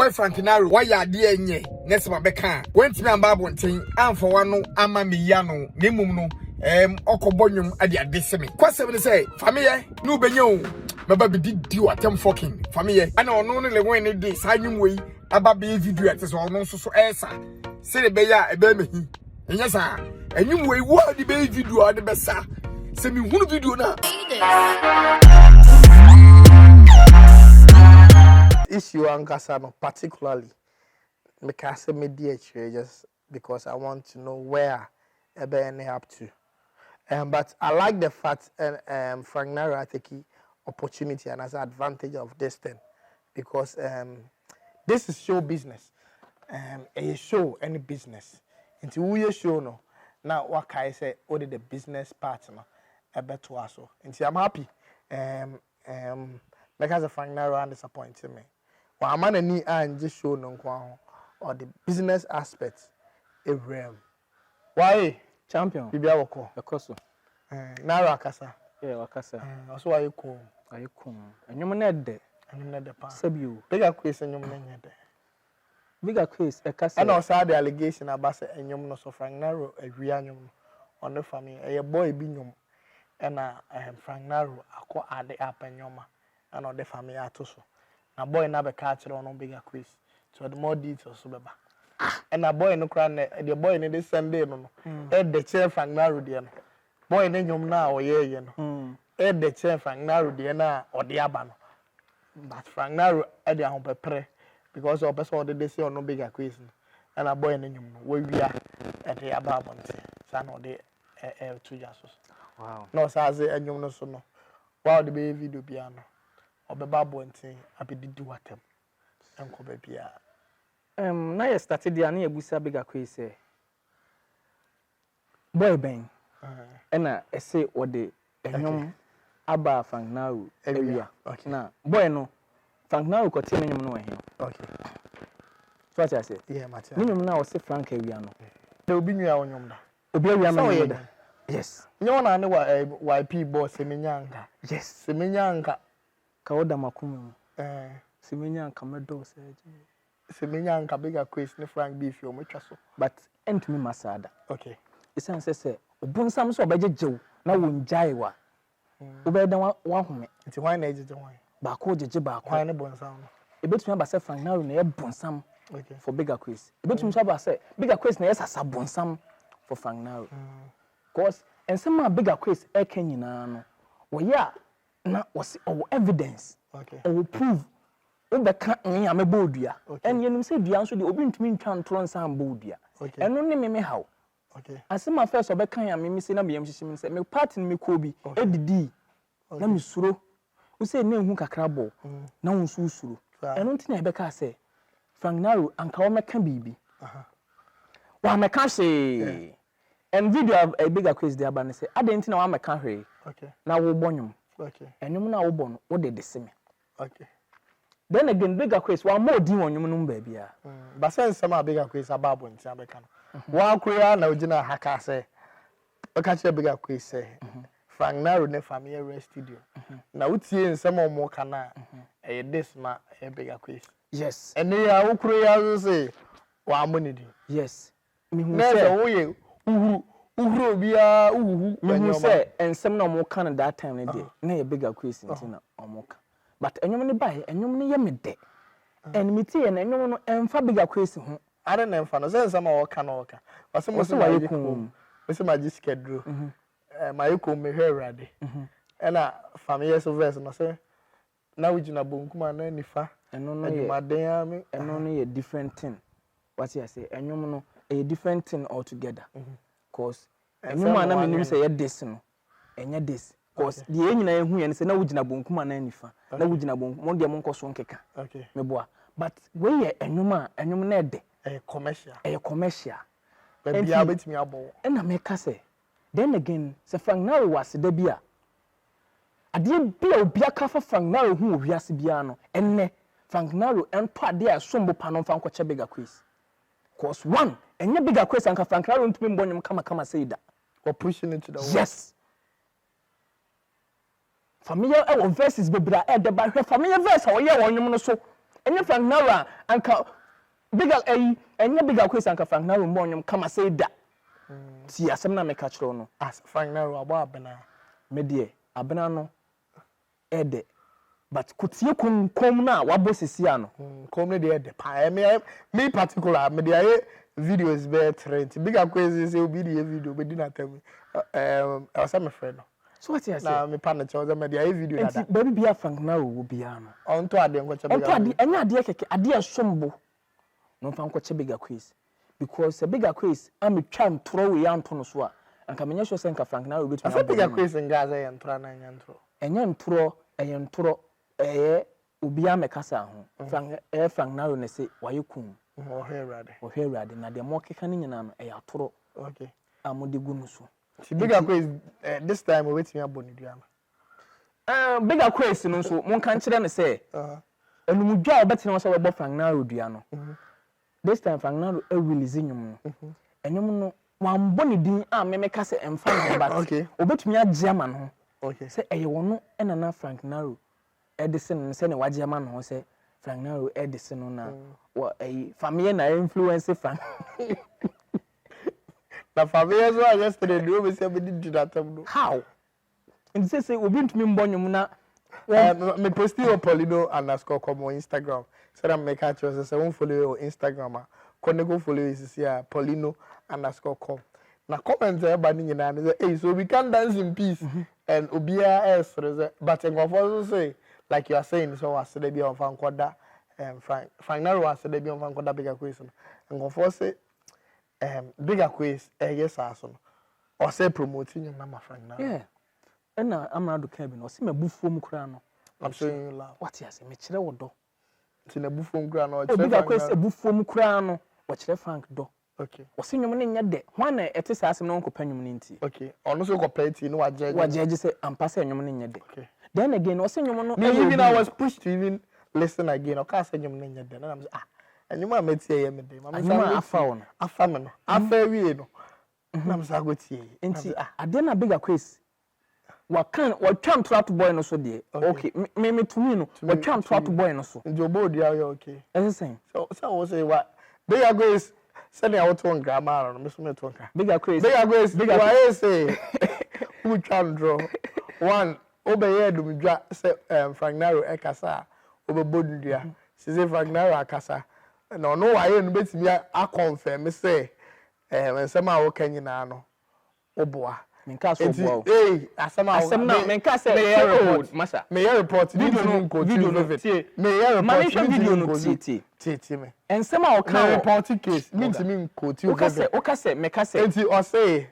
boyfriend Naro why ya dear nye next my beka went me and babontin and for one ama mi yano nemum no okobonyum ade adeseme kwasem ne say fameye no benyo meba be did you atem fucking fameye ana ono no le wen ne dey sanyum we aba be video at so ono so esa se le be ya ebe mehi enya sa anyum we wo de be video ade be sa se mi hunu video na issue ankasa no particularly because media just because I want to know where ebe up to. But I like the fact Frank Naro I take opportunity and as an advantage of this thing because this is show business. A show any business. Into who you show no. Now what can I say? What the business partner a better also. Into I'm happy. Because of Frank Naro and disappointed me. Well, I'm gonna need and just show no or the business aspects a realm. Why? Champion. Bibia wako. Akwess. Naro akasa. Yeah, wakasa. Also are you cool? Are you cool? Enyum na de. Enyum na de pa. Sebiu. Big Akwess enyum na nyede. Big Akwess ekasa. And also the allegation about say enyum no so Frank Naro awia nyum on the family. A boy bi nyum. And Frank Naro akọ ade up enyoma. And on the family atoso. Na boy na be catch on Big Akwess. So the more details so beba. And a boy no cry the boy in this Sunday no. The chair Frank Naro there no. Boy ne nyom na oye ye no. The chair Frank Naro there na odi aba no. But Frank Naro e dey ahon pepre because of person dey say on Big Akwess no. And a boy ne nyom no we wia e dey aba abonte. Sa no dey two jasos. Wow. No sa say enyom no so no. Wow the be video bia no. Obeba abonte abedidi watem. Enko ba bia. Na ye started there na ye busa Big Akwess say boy ben na ese ode enyom aba Frank Naro area na boy no Frank Naro ko tie enyom no ehia okay so what I say yeah matter enyom na o se Frank area no de obi nua onyom da obi area ma da yes nyo na ne wa YP boss semenyanka yes semenyanka ka oda makumu semenyanka medo se semenyanka Big Akwess ne Frank beef yo metwa so but entumi masada okay isan se obunsam so obejejew na wonjai wa obeda wa home nti why na ejeje why ba ko jeje ba ko why ne bonsam no ebetumi aba se Frank Naro na ye bonsam okay for Big Akwess ebetumi so aba se Big Akwess na ye sasa bonsam for Frank Naro cause ensema Big Akwess e kan nyina no wo ya na wose o evidence okay o prove obeka nya me bodua en yenim se dua nso de obi ntumi ntwa ntoro nsan bodua eno ne me haw okay asema first obeka ya me se na me yamhyehyem se me party me ko bi edidi na me suro wo se na ehu kakra bo na wo nso suro eno ntina ebeka se Frank Naro anka wo meka bibi wa meka se en video a Big Akwess de aba ne se ade ntina wa meka hwe okay na wo bonyum okay enum na wo bono wo de deseme okay then again Big Akwess wa more din wonyum no baabia ba sen sama Big Akwess ababo ntia beka no wa akura na ogina haka se o ka che Big Akwess se Frank Naro ne Fameye studio na utie nsem omo kana e this ma e Big Akwess yes ene ya ukuru ya se wa amonidi yes mi hu se wo ye uhuru bia uhuhu mi hu se ensem na omo kana that time ne de na e Big Akwess ntina omo ka but enyom ne bai enyom ne ye mede en mitie na enyom no emfa Big Akwess hu are na emfa no se nsema wo ka no ka wase mo se ma yiku wase ma ji schedule ma yiku me hwerade ena Fameye so verse no se na wujina bonkuma na nifa eno no ye eno no ye different thing what you say enyom no a different thing altogether cause enyom ana menim se ye this no enya this cause the enyina ehu ye se na wujina bonkuma na nifa na wujina bonkum mo de mo nkoso nkeka okay meboa but we ye enyom na ede commercial but bia betimi abo na meka se then again se Frank Naro was da bia ade bia obi aka fa Frank Naro hu owiase bia no enne Frank Naro ento ade a sombo pa no fa nkoche Big Akwess cause one enye Big Akwess anka Frank Naro ntumi mbonyem kama say da or pushing it to the wall yes Fameye e won verses bebra e de ba hwe Fameye verse a wo ye wonyum no so Enya Frank Naro anka bigger enya bigger Akwess anka Frank Naro mbonyum kama say da. Ti asem na meka kiro no. As Frank Naro abo abena. Me de abena no ede but kutie kom na wabo sisia no. Kom ne de ede pa me particular me de videos be trend. Bigger Akwess say obi de video be di na tem. I was my friend no. So what you say? Na me partner choose me de video that. Baby bia Frank Naro wo bia no. Onto ade nko che bigger. Onto ade enya ade keke ade asombo. No fa nko che bigger Akwess. Because a bigger Akwess am twa ntoro we anto no so a anka menye sure say nka Frank Naro betumi. Afa bigger Akwess ngaza ye ntoro na nya ntoro. Enya ntoro eye ntoro obi amekasa ho. Frank Naro ne se waye kum. Ohwe rade na de mo keka ne nyina no eye atoro. Okay. Amode gu no so. Si bigger Akwess this time we betumi aboni dua no. Bigger Akwess no so mon kan kire ne se. Enumudwa obetene wo so we Frank Naro dua no. This time Frank Naro release nyum no. Enyum no wambo ne din a memeka se emfa no but okay. Obetumi agema no. Okay. Se eye wono na Frank Naro edison se ne wagema no se Frank Naro edison no na wa Fameye na influence Frank. Na Fameye so yesterday do we say be did that no. How? And say obi ntumi mbonyum na me posti o Poleeno _ on Instagram. So that make catch us say won follow your Instagram go follow is here Poleeno _ na comment e ba ni nyina na say so we can dance in peace and obia else but ngofo say like you are saying so was dey be on fan koda Frank Naro was dey be on fan koda bigger Akwess no ngofo say bigger Akwess yes aso no or say promoting you na Frank Naro. Yeah. Na amrado ka bi no se mabufuom kura no. I'm showing you love. What you say me kire wo do. Ti na bufuom kura no. Bigger Akwess bufuom kura no wo kire Frank do. Okay. Wo se nwom ne nya de. Hwan na ete sa asem no nkopa nwom ne nti. Okay. Ono so kopla ti no wajeje say ampa se nwom ne nya de. Okay. Then again wo se nwom no even I was pushed to even listen again. O ka se nwom ne nya de. Na am say anyuma ameti ye me de. Mama say afa wo no. Afa me no. Afa wie no. Na am say go tie. Nti ade na Bigger Akwess wakan watwam trap boy no so de. Okay. Me to me no. Watwam trap boy no so. Njo bo dia you okay. Everything. So I say what Bigger Akwess send ya what one grammar no me so me to nka. Bigger Akwess. Why say who can draw one obeye dumdwa say Frank Naro ekasa obebodua say Frank Naro akasa no why no betimi a confirm say nsema wo kanyina no oboa menka so oboa asema na menka say report masa me report video no video no tie me ensema wo kan report case mintimi nkoti o ka say meka say enti o say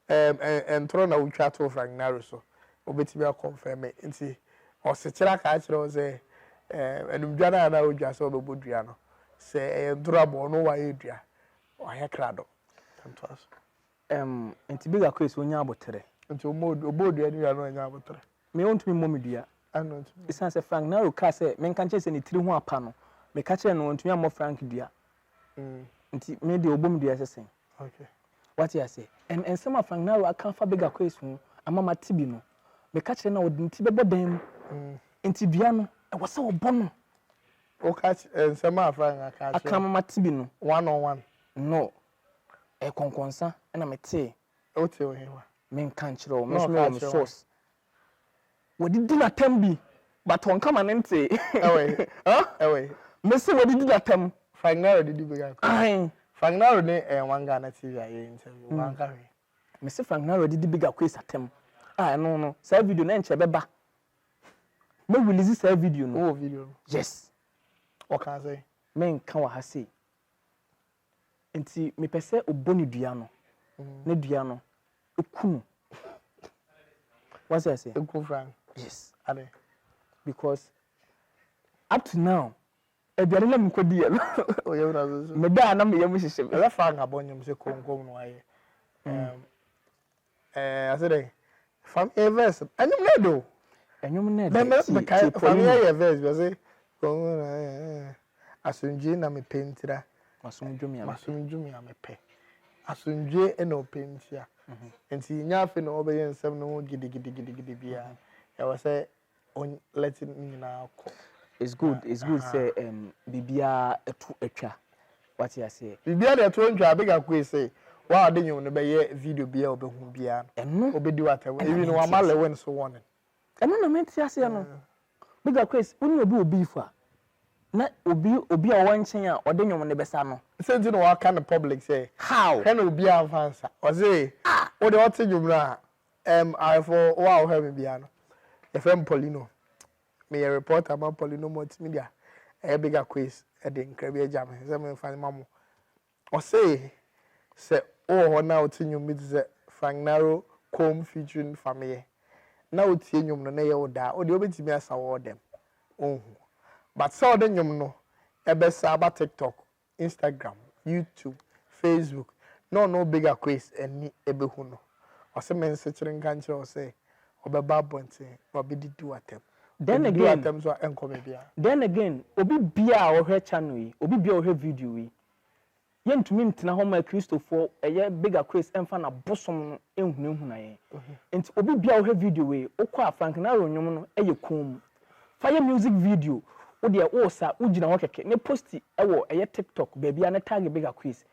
entro na utwa to Frank Naro so obetimi a confirm enti o se kira ka kira o say enumdwa na odwa so obodua no say durable no wa edua o ya krado tantos enti Bigger Akwess onya abotere enti obodua ni ya no nya abotere me wontumi momedua ano isan say Frank Naro ka say menka nche say ni tiri ho apa no me ka kire no wontumi ammo Frank dua enti me de obomdua sesen. Okay. What you say? And some of Frank Naro aka fa Bigger Akwess ho amama tibi no me ka kire na odinti bebo dem enti dua no e wo se obo no o catch nsema Frank aka amama tibi no 1-on-1 no e konkonsa na me te o te o hewa men kan kire o me source wodi na tambi but on come nente ewe me se wodi na tam Frank Naro didi Bigger ai Frank Naro ne wanga na TV aye interview wanga we me se Frank Naro didi Bigger Akwess atem no say video na enche beba me release say video no video yes o kan say men kan wa ha say enti me pese oboni dua no ne dua no ekunu what I say eku Frank yes ade because up to now ebiare na mkodi ye o ye na so me da na me yam hihye me la Frank abonyum se konkom no aye I said from a verse anyum na do enyum na me kai Fameye verse we say asunje na me pentira masumdwumi a me pe asunje e na opentia enti nya afi na obeye nsem no gidi bia ya we say on let nyina akọ it's good say bibia etu etwa what you say bibia de to ntwa big Akwess say wa de nyum no be ye video bia obehu bia no obedi watem even wa ma Lilwin so won eno na menti ase no big Akwess uni obi fa na obi a wanchen a ode nyum ne besa no senti no wa kan public say how can obi avansa o say o de ote nyum na I for wow help me bia no FM Poleeno me a reporter about Poleeno Multimedia big Akwess de nkrabi agya me say me fan mamo o say oh na ote nyum me say Naro come featuring Fameye na otie nyum no na ye oda o de obetimi asa wo dem but so the nyum no ebesa aba TikTok, Instagram, YouTube, Facebook no big Akwess eni ebehu no o se men se chirin kanche o say obeba bonte obedi do atem then again atem so enko bia then again obi bia o hwe channel yi obi bia o hwe video yi yentumi ntina ho ma Christopher eye big Akwess emfa na bosom no ehunehuna ye enti obi bia o hwe video yi okwa Naro nyum no eye kom fire music video o de o sa ugina ho keke ne posti ewo eye TikTok baby na tag big Akwess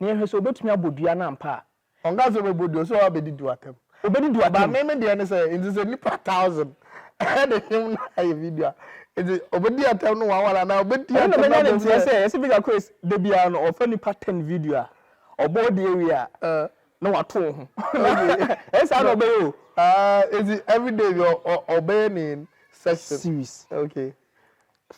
ne ehwe so obetumi abodua na ampa onga so bodio so obedi do atem ba me de ne say it is a nipa 1000 and him na video it obedi atem no wala na obedi atem na me say yes big Akwess de bia no ofa nipa 10 video a obo de area na wato ho esa no be yo is every day you obeying session series okay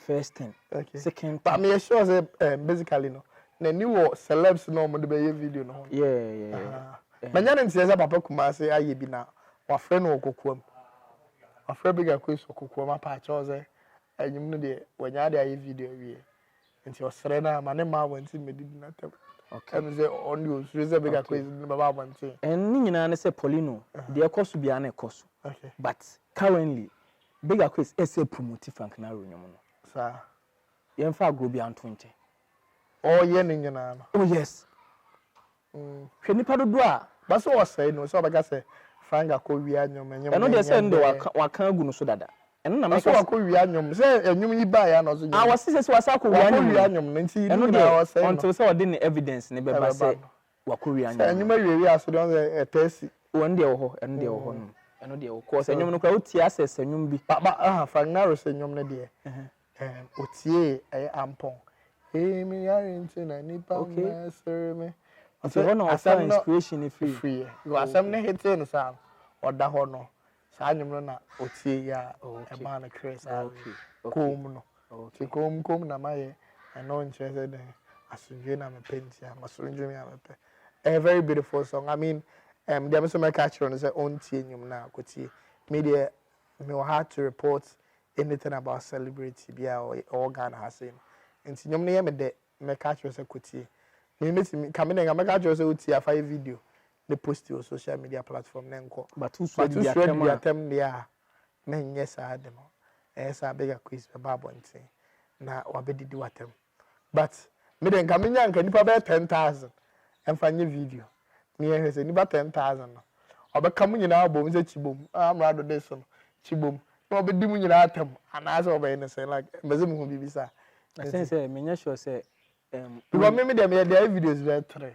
first thing okay second but me sure say basically no na ni wo celebs no mo de be video no yeah manya ne ntia say papa Kumase aye bi na wa frɛ no okokuam wa frɛ big Akwess okokuam apa cho say anyum no de wanya de aye video wie nti osere na ma ne ma wanti medidi na tem okay em say on you say big Akwess no baba wanti en ni nyina ne say Poleeno de ekoso bia na ekoso okay but currently big Akwess ese promote Naro nyum no sa yemfa agro bia nto nche oh ye ne nyina no oh yes hwe nipa dodo a ba so o say no so obaga say franga ko wi anyom enyom eno de say ndo waka agu no so dada eno na me so wako wi anyom say enyom yi ba ya no so ah wasi say wasa ko wi anyom nti eno de until say odi ne evidence ne be ba say wako wi anyom enyom awi aso de on etesi won de wo ho eno de wo ho no eno de wo ko say enyom no kwa otie access enyom bi ba Naro say enyom ne de otie ampon mi yare nti na nipa na serme so one of inspiration free you asem ne hete no sa oda ho no sa nyum no na otie ya e ma na Chris kom no okay kom na maye no nchese de asundwe na me penti am asundwe me am pe very beautiful song I mean dem so make catch on say on tie nyum na akotie media me will have to report anything about celebrity bia or Ghana has in nti nyum ne ye me de me catch say kotie me come na make catch say utie afa video ne post on social media platform na nko but who sweat atem dia na nye sa dem esa big Akwess be babontin na wabedidi watem but me de nka menya nka nipa be 10,000 emfanye video me ye say nipa 10,000 no obeka mu nyina abom se chibom amrado de so chibom no obedi mu nyina atem ana say obey ne say like meze mu hu bibisa I say menya sure say because me dem ye dey videos be 3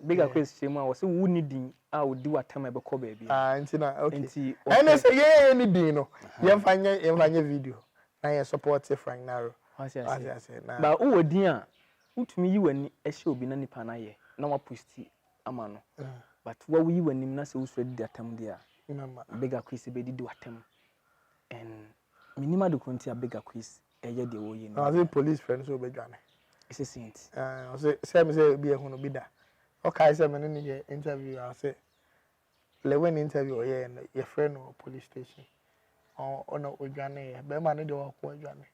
big Akwess shema wo say wu ni din a wo di watam e be ko ba bia nti na okay nti ene say ye ni din no ye mfanye video na ye support Naro say ba wo din a utumi yi wani e hye obi na nipa na ye na wa posti ama no but wa wi wani na say wo so di atam dia big Akwess be di watam and minima de konti a big Akwess eye de wo yi no as police friends so be dwane it's a saint say me say be ehunu bi da okay say me ne ye interview I say Lilwin interview ye your friend no police station on odwane ye be ma ne de wo ko odwane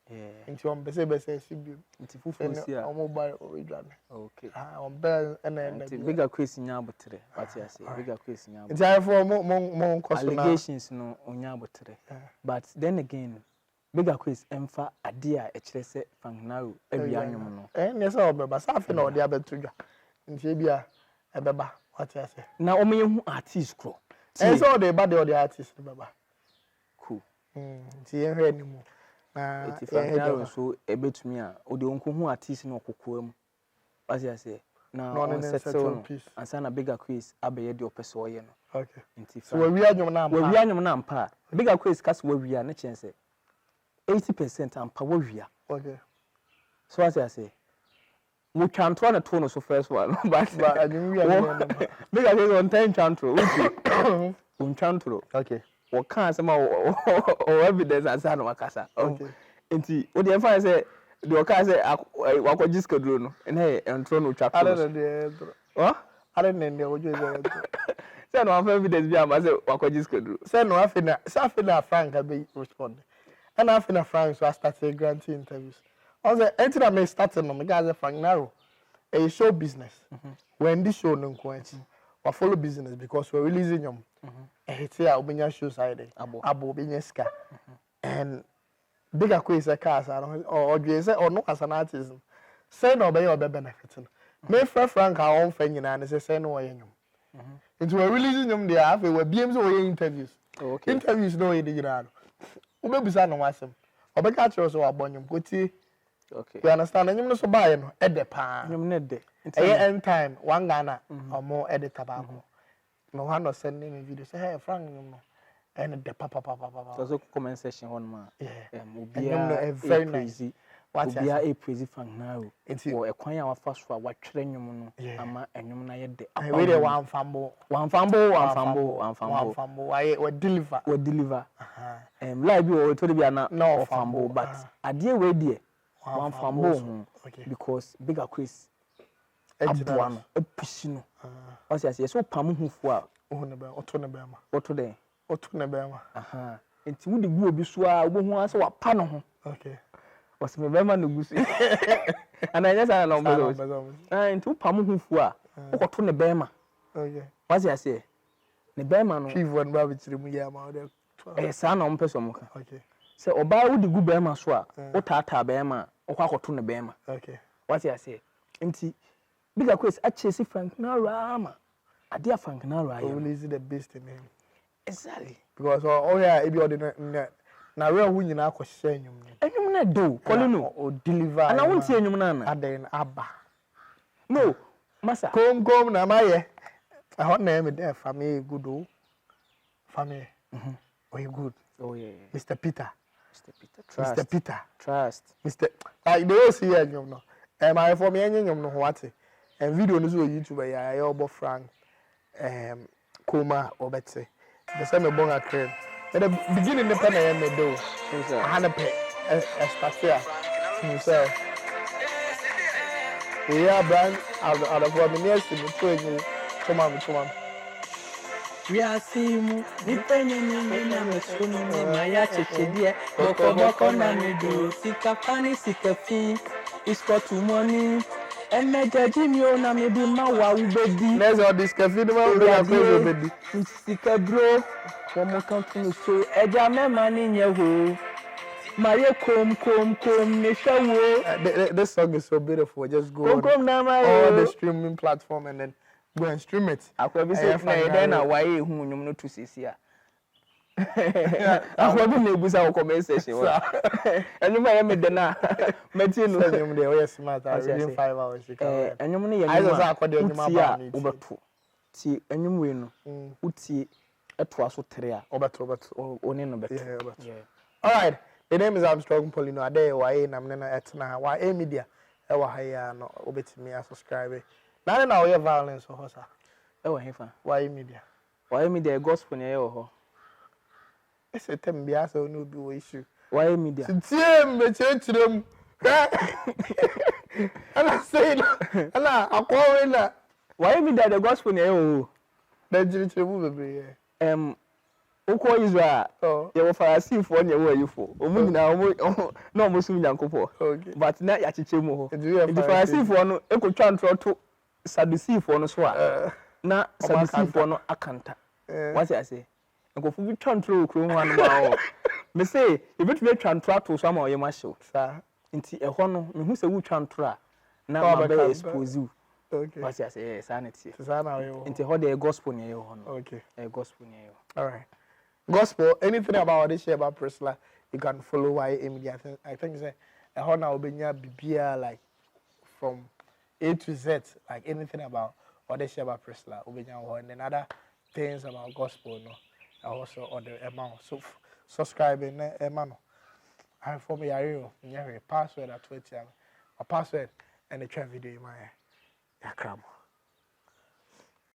nti on be say sibi nti fufu si a on mobile odwane okay on be na big Akwess nya abotre what you say big Akwess nya nti I for mo nkoso na allegations no onya abotre but then again big Akwess emfa ade a ekire se Naro awia nwom no ne se obeba safi na ode abetudwa nti bia ebeba what you say na o me hu artist kro so ode ba de ode artist beba cool nti ye hwe ni mu eti Frank Naro so ebetumi a odi onko hu artist na okokoa mu wasi ase na on settle no ansa na Big Akwess abeye de opese oye no okay nti so we anyom na ampa Big Akwess kase we na chense 80% ampa we okay so wasi ase we can try na tone so first one but anyom we Big Akwess on time chantro uti chantro okay o kan se ma o evidence ansa na wakasa okay nti o dey find say the oka say wakoji schedule no na entro no twa close are ne ojo say no have evidence bi am say wakoji schedule say no afina Frank be respond and afina Frank so I started granting interviews also enter me starting no me guys Frank Naro a show business when this show no nko we follow business because we're releasing them it's here obenya show side abo obenya ska and Big Akwess a cars or you say or no as an artist say no be benefit me Frank our own friend and say no way into a releasing them there have we BMs or interviews okay interviews no dey general we be say no wasem obeka chiro so abonyum koti okay you understand anyum no so buy no e de pa anyum ne de end time one Ghana or more editor ba ko no one no send me video say hey Frank no and the papa so comment section on ma obia very nice what obia a praise Frank Naro or ekwan ya wafa so a watwere nwum no ama enwum na ye de we dey one fambo we deliver live o to be na no fambo but ade we dey one fambo because Big Akwess abua no epushi no o say so pam hu fu a oto ne be ma otu na be ma enti wo de gu obi so a wo hu ase wa pa no ho okay o se me be ma no gu so ana nya sa na ombo enti wo pa mo hu fu a wo koto ne be ma okay wasi ase ne be ma no chief one ba bi tiri mu ya ma o sa na ompe so mo ka okay se oba wo de gu be ma so a wo tata be ma wo kwa koto ne be ma okay wasi ase enti Big Akwess a chase Frank Naro ama ade a Frank Naro ayo release the best in him exactly because yeah e be o de na real hu nyina akohye enyum na do Poleeno o deliver ana wonti enyum na na aden aba no masa kom na maye I na me there Fameye good o Fameye oh you good oh yeah Mr. Peter trust Mr. like they see enyum no my for me enyum no what and video no so YouTube ya obo Frank Koma obetse the same bonga cream at the beginning the pen I am do I had a pay start here himself yeah brand out of what the next to come on we are seeing nipenye na mesunu maya chechedie boko na medo sikapani sikafi isko to money emeje jimi o na me bi ma wa ubedi let's all this cafe no ma be Akwess ubedi sika bro womo kan tunu so eja mema ni nye ho maye kom ne hwawo this song is so beautiful just go kom na ma all the streaming platform and then go and stream it akwa bi say na na waye hu nyum no to sisi a akwa bi na ebusa wo comment section wa enuma ye me de na meti no nyum de we smart within 5 hours enum no ye I just akwa nyum aba ni obeto ti enum we no utie eto aso tere a obeto oni no beto yeah all right the name is Armstrong Poleeno ade waye nam ne na etna wa media e wa ha ya no obetimi subscribe na we violence ho sa e wa hefa waye media gospel ne ye ho ese tem bia so no bi wo issue waye media tie me chechirem ana say ana akwa na waye media the gospel ne ye ho na chirichirebu bebre ukwo Israel ye wo farasifo ne wo ayifo omu nyina omu na omu sum nyankopɔ but na ya chiche mu ho ndi farasifo no ekotwa ntroto sadusifo no so a na sadusifo no akanta what I say nkofu bi twa ntro okro ho anu ma ho me say ebetumi atwa ntro ato so ama oyɛ ma hyew sa nti ɛhɔ no me hu sɛ wu twa ntro a na ma be expose you okay what I say sanity sana we nti ho the gospel ne ye ho no okay gospel ne ye all right gospel anything about this share about Priscilla you can follow YA Media. I think say a whole now obenya bibia like from A to Z, like anything about what they share about Priscilla, obenya and then other things about gospel, no, and also other amount. So subscribing, man. I for me, I password at Twitter, a password and a trend video in my cram.